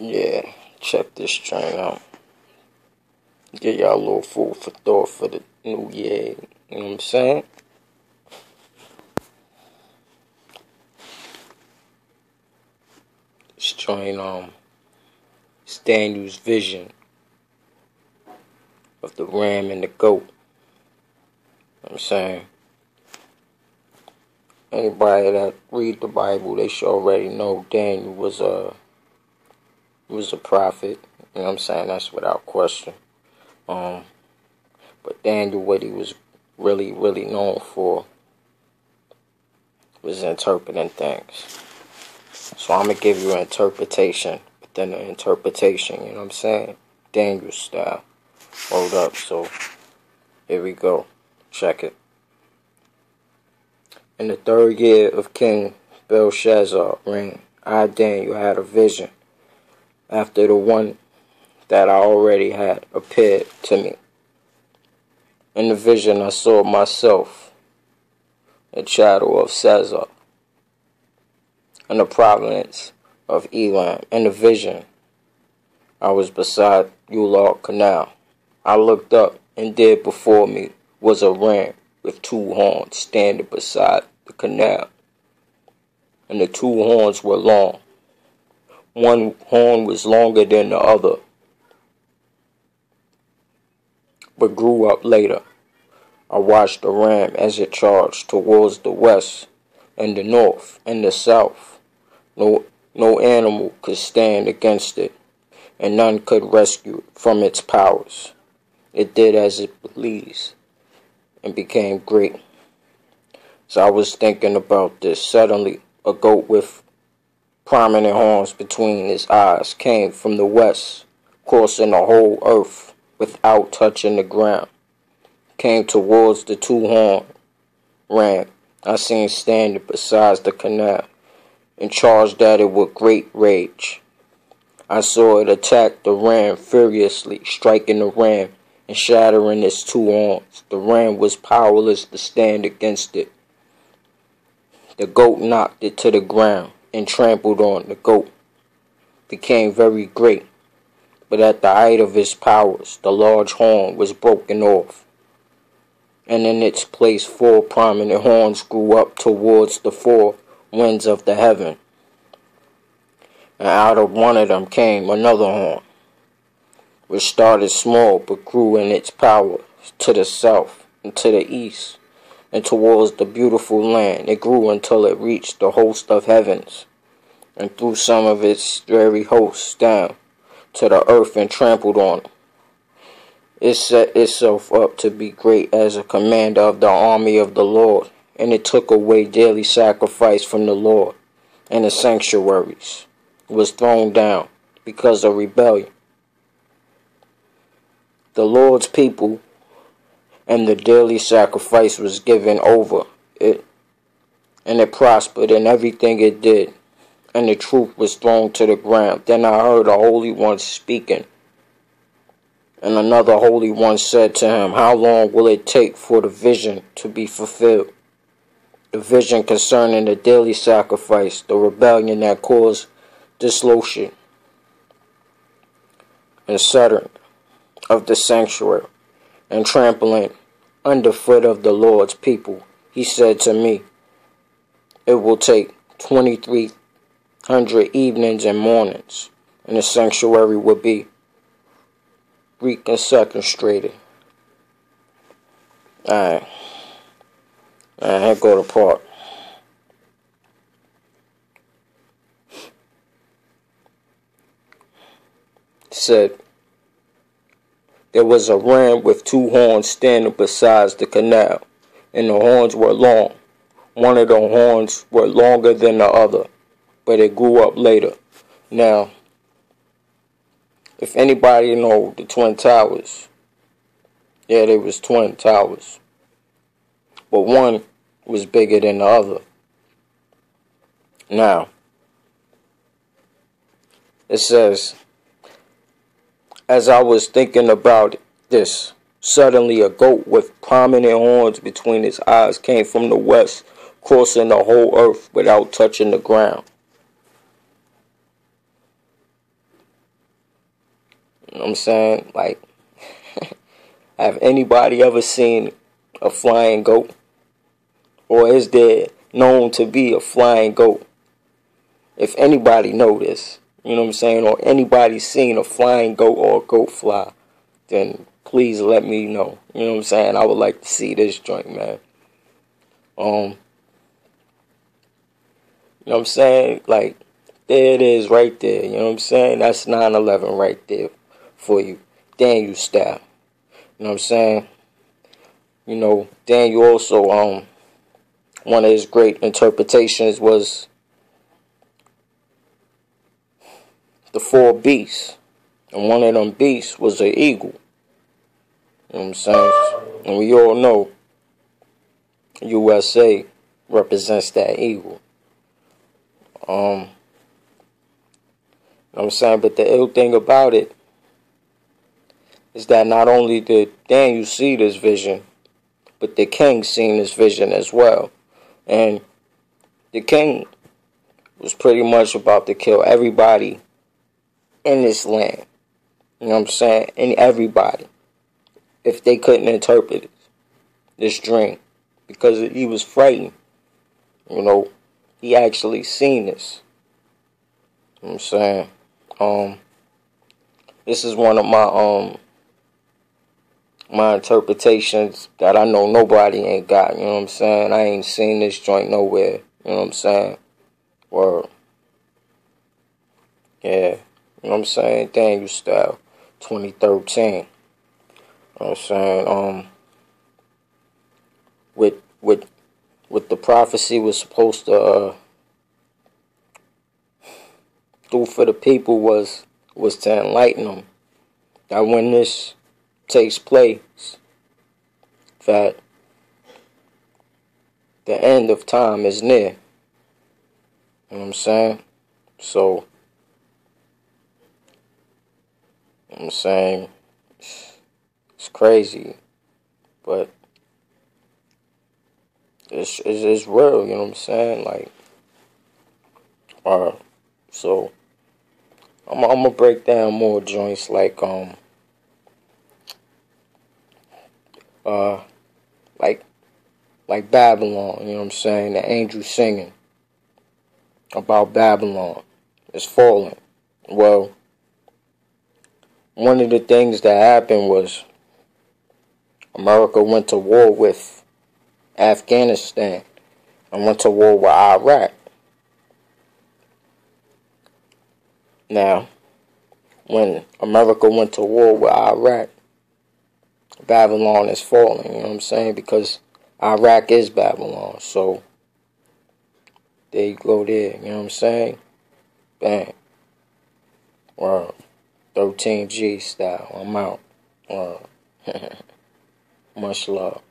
Yeah, check this joint out. Get y'all a little food for thought for the new year. You know what I'm saying? This joint, it's Daniel's vision of the ram and the goat. You know what I'm saying? Anybody that read the Bible, they should already know Daniel was a prophet. You know what I'm saying? That's without question. But Daniel, what he was really known for was interpreting things. So I'm going to give you an interpretation within an interpretation, you know what I'm saying? Daniel style. Hold up, so here we go. Check it. In the 3rd year of King Belshazzar reign, I, Daniel, had a vision after the one that I already had appeared to me. In the vision I saw myself, the shadow of Caesar, in the province of Elam. In the vision, I was beside Ulal Canal. I looked up, and there before me was a ram with 2 horns standing beside the canal. And the 2 horns were long. One horn was longer than the other, but grew up later. I watched the ram as it charged towards the west and the north and the south. No animal could stand against it, and none could rescue it from its powers. It did as it pleased and became great. So I was thinking about this. Suddenly, a goat with prominent horns between its eyes came from the west, crossing the whole earth without touching the ground. Came towards the 2-horned ram I seen standing beside the canal, and charged at it with great rage. I saw it attack the ram furiously, striking the ram and shattering its 2 horns. The ram was powerless to stand against it. The goat knocked it to the ground and trampled on. The goat became very great, but at the height of its powers, the large horn was broken off, and in its place 4 prominent horns grew up towards the 4 winds of the heaven. And out of one of them came another horn, which started small but grew in its power to the south and to the east and towards the beautiful land. It grew until it reached the host of heavens, and threw some of its very hosts down to the earth and trampled on them. It set itself up to be great as a commander of the army of the Lord, and it took away daily sacrifice from the Lord, and the sanctuaries was thrown down because of rebellion. The Lord's people and the daily sacrifice was given over it, and it prospered in everything it did, and the truth was thrown to the ground. Then I heard a holy one speaking, and another holy one said to him, "How long will it take for the vision to be fulfilled?" The vision concerning the daily sacrifice, the rebellion that caused dissolution and shattering of the sanctuary, and trampling underfoot of the Lord's people. He said to me, "It will take 2,300 evenings and mornings, and the sanctuary will be reconstructed." Alright, here go the part. It said, there was a ram with 2 horns standing beside the canal, and the horns were long. One of the horns were longer than the other, but it grew up later. Now, if anybody know the Twin Towers, yeah, there was twin towers, but one was bigger than the other. Now, it says, as I was thinking about this, suddenly a goat with prominent horns between its eyes came from the west, crossing the whole earth without touching the ground. You know what I'm saying? Like, have anybody ever seen a flying goat? Or is there known to be a flying goat? If anybody know this, you know what I'm saying, or anybody seen a flying goat or a goat fly, then please let me know. You know what I'm saying? I would like to see this joint, man. You know what I'm saying? Like, there it is right there. You know what I'm saying? That's 9/11 right there for you. Daniel style. You know what I'm saying? You know, Daniel also, one of his great interpretations was the four beasts. And one of them beasts was an eagle. You know what I'm saying? And we all know USA represents that eagle. You know what I'm saying? But the ill thing about it is that not only did Daniel see this vision, but the king seen this vision as well. And the king was pretty much about to kill everybody in this land. You know what I'm saying? And everybody. If they couldn't interpret this dream. Because he was frightened. You know, he actually seen this. You know what I'm saying? This is one of my interpretations that I know nobody ain't got. You know what I'm saying? I ain't seen this joint nowhere. You know what I'm saying? Word. Yeah. You know what I'm saying? Daniel style. 2013. You know what I'm saying? With the prophecy was supposed to do for the people was to enlighten them. That when this takes place, that the end of time is near. You know what I'm saying? So, you know what I'm saying, it's crazy, but it's real, you know what I'm saying? Like, so I'm gonna break down more joints like like Babylon, you know what I'm saying? The angel singing about Babylon. It's falling. Well, one of the things that happened was America went to war with Afghanistan and went to war with Iraq. Now, when America went to war with Iraq, Babylon is falling, you know what I'm saying? Because Iraq is Babylon. So, there you go there, you know what I'm saying? Bang. Wow. 13G style. I'm out. Much love.